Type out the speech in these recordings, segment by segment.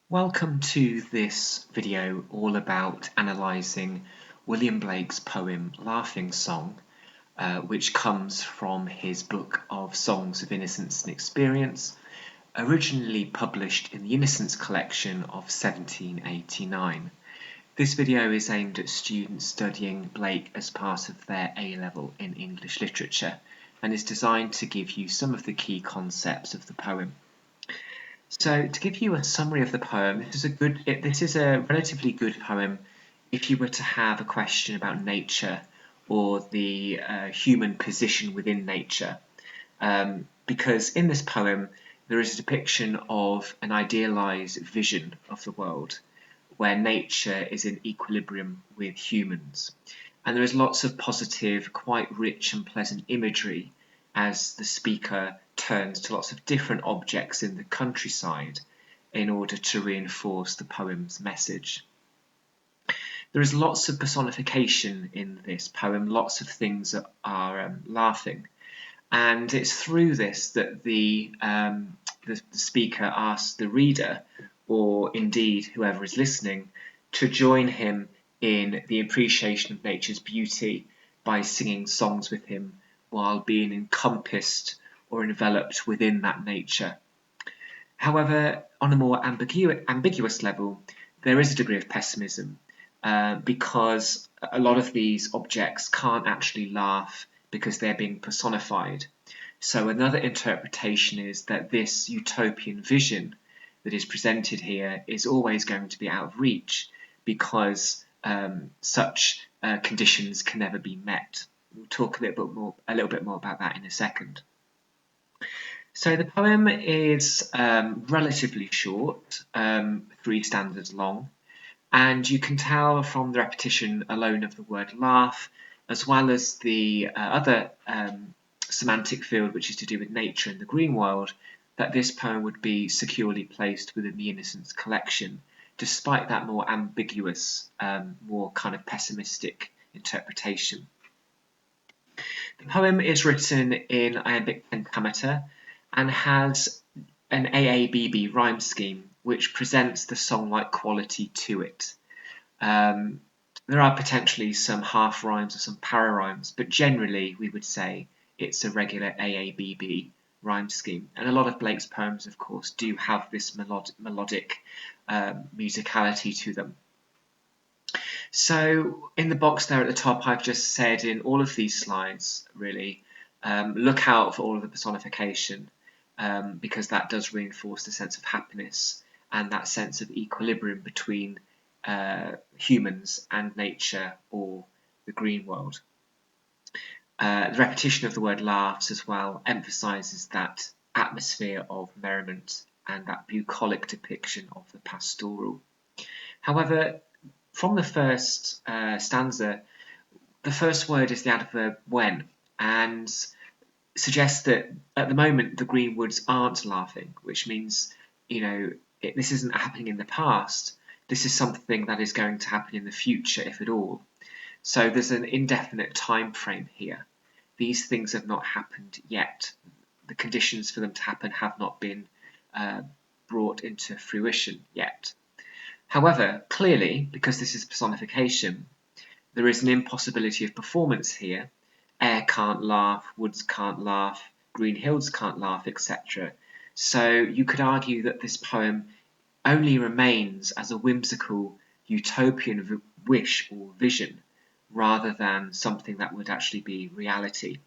Welcome to this video all about analysing William Blake's poem Laughing Song, which comes from his book of Songs of Innocence and Experience, originally published in the Innocence collection of 1789. This video is aimed at students studying Blake as part of their A-level in English literature and is designed to give you some of the key concepts of the poem. So, to give you a summary of the poem, this is a relatively good poem if you were to have a question about nature or the human position within nature. Because in this poem there is a depiction of an idealized vision of the world where nature is in equilibrium with humans. And there is lots of positive, quite rich and pleasant imagery as the speaker turns to lots of different objects in the countryside in order to reinforce the poem's message. There is lots of personification in this poem, lots of things that are laughing, and it's through this that the speaker asks the reader, or indeed whoever is listening, to join him in the appreciation of nature's beauty by singing songs with him while being encompassed or enveloped within that nature. However, on a more ambiguous level, there is a degree of pessimism because a lot of these objects can't actually laugh because they're being personified. So another interpretation is that this utopian vision that is presented here is always going to be out of reach because such conditions can never be met. We'll talk a little bit more about that in a second. So the poem is relatively short, 3 stanzas long, and you can tell from the repetition alone of the word laugh, as well as the other semantic field which is to do with nature and the green world, that this poem would be securely placed within the Innocence collection, despite that more ambiguous, more kind of pessimistic interpretation. The poem is written in iambic pentameter and has an AABB rhyme scheme which presents the song-like quality to it. There are potentially some half rhymes or some para rhymes, but generally we would say it's a regular AABB rhyme scheme. And a lot of Blake's poems, of course, do have this melodic musicality to them. So in the box there at the top, I've just said in all of these slides, really, look out for all of the personification because that does reinforce the sense of happiness and that sense of equilibrium between humans and nature or the green world. The repetition of the word laughs as well emphasises that atmosphere of merriment and that bucolic depiction of the pastoral. However, from the first stanza, the first word is the adverb when, and suggests that at the moment the Greenwoods aren't laughing, which means, this isn't happening in the past. This is something that is going to happen in the future, if at all. So there's an indefinite time frame here. These things have not happened yet. The conditions for them to happen have not been brought into fruition yet. However, clearly, because this is personification, there is an impossibility of performance here. Air can't laugh, woods can't laugh, green hills can't laugh, etc. So you could argue that this poem only remains as a whimsical utopian wish or vision, rather than something that would actually be reality.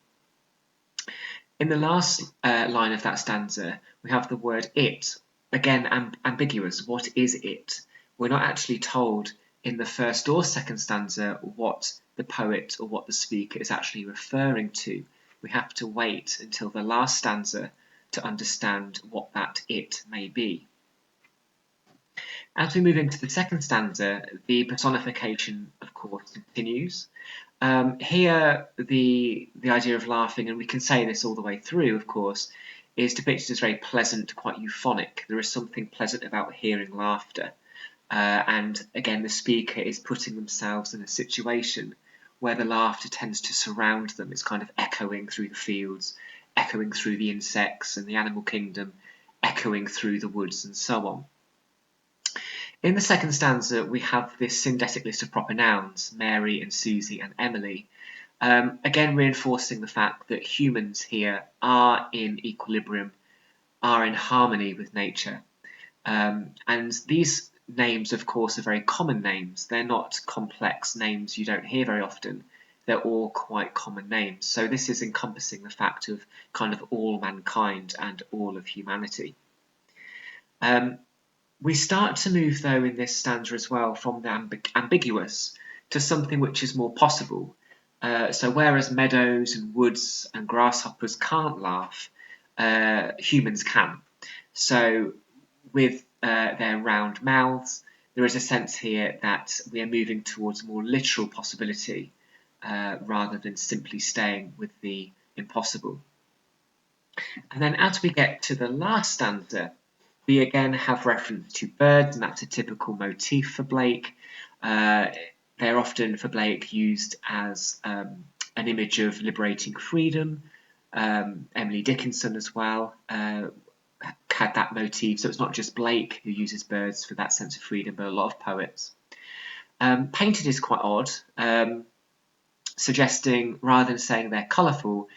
In the last line of that stanza, we have the word it, again ambiguous. What is it? We're not actually told in the first or second stanza what the poet or what the speaker is actually referring to. We have to wait until the last stanza to understand what that it may be. As we move into the second stanza, the personification, of course, continues. Here, the idea of laughing, and we can say this all the way through, of course, is depicted as very pleasant, quite euphonic. There is something pleasant about hearing laughter. And again, the speaker is putting themselves in a situation where the laughter tends to surround them. It's kind of echoing through the fields, echoing through the insects and the animal kingdom, echoing through the woods and so on. In the second stanza, we have this syndetic list of proper nouns, Mary and Susie and Emily, again reinforcing the fact that humans here are in equilibrium, are in harmony with nature. And these names, of course, are very common names. They're not complex names you don't hear very often. They're all quite common names. So this is encompassing the fact of kind of all mankind and all of humanity. We start to move, though, in this stanza as well from the ambiguous to something which is more possible. So whereas meadows and woods and grasshoppers can't laugh, humans can. So with their round mouths, there is a sense here that we are moving towards a more literal possibility rather than simply staying with the impossible. And then as we get to the last stanza, we again have reference to birds, and that's a typical motif for Blake. They're often, for Blake, used as an image of liberating freedom. Emily Dickinson as well had that motif, so it's not just Blake who uses birds for that sense of freedom, but a lot of poets. Painted is quite odd, suggesting, rather than saying they're colourful,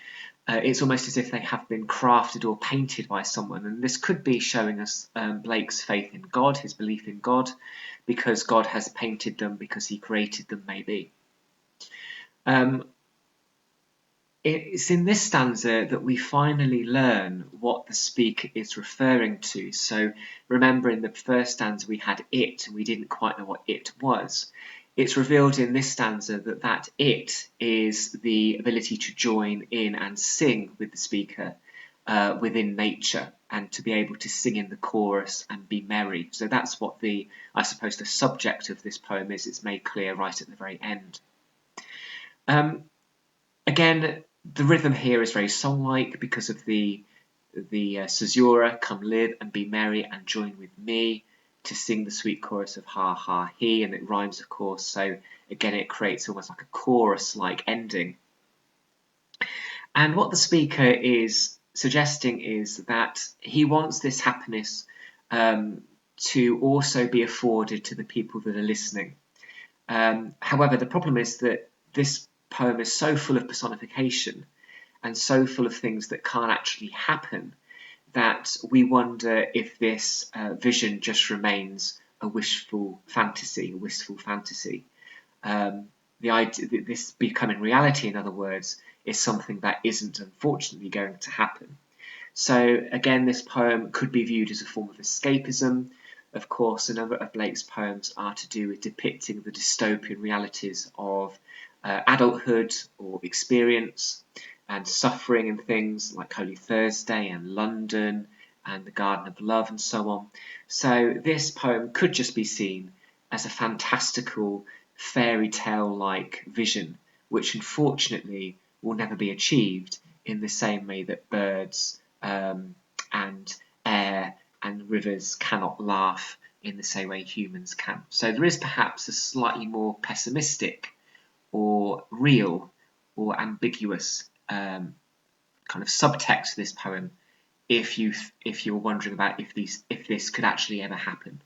it's almost as if they have been crafted or painted by someone, and this could be showing us Blake's faith in God, his belief in God, because God has painted them, because he created them, maybe. It's in this stanza that we finally learn what the speaker is referring to. So remember, in the first stanza we had it, and we didn't quite know what it was. It's revealed in this stanza that that it is the ability to join in and sing with the speaker within nature, and to be able to sing in the chorus and be merry. So that's what I suppose the subject of this poem is. It's made clear right at the very end. Again, the rhythm here is very song-like because of the caesura, come live and be merry and join with me to sing the sweet chorus of ha ha he, and it rhymes, of course, so again it creates almost like a chorus-like ending. And what the speaker is suggesting is that he wants this happiness to also be afforded to the people that are listening. However, the problem is that this poem is so full of personification and so full of things that can't actually happen that we wonder if this vision just remains a wishful fantasy, a wistful fantasy. The idea that this becoming reality, in other words, is something that isn't unfortunately going to happen. So again, this poem could be viewed as a form of escapism. Of course, a number of Blake's poems are to do with depicting the dystopian realities of adulthood or experience and suffering and things like Holy Thursday and London and the Garden of Love and so on. So this poem could just be seen as a fantastical fairy tale-like vision, which unfortunately will never be achieved in the same way that birds and air and rivers cannot laugh in the same way humans can. So there is perhaps a slightly more pessimistic or real or ambiguous kind of subtext to this poem if you're wondering about if this could actually ever happen.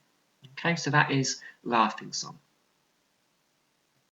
Okay, so that is Laughing Song.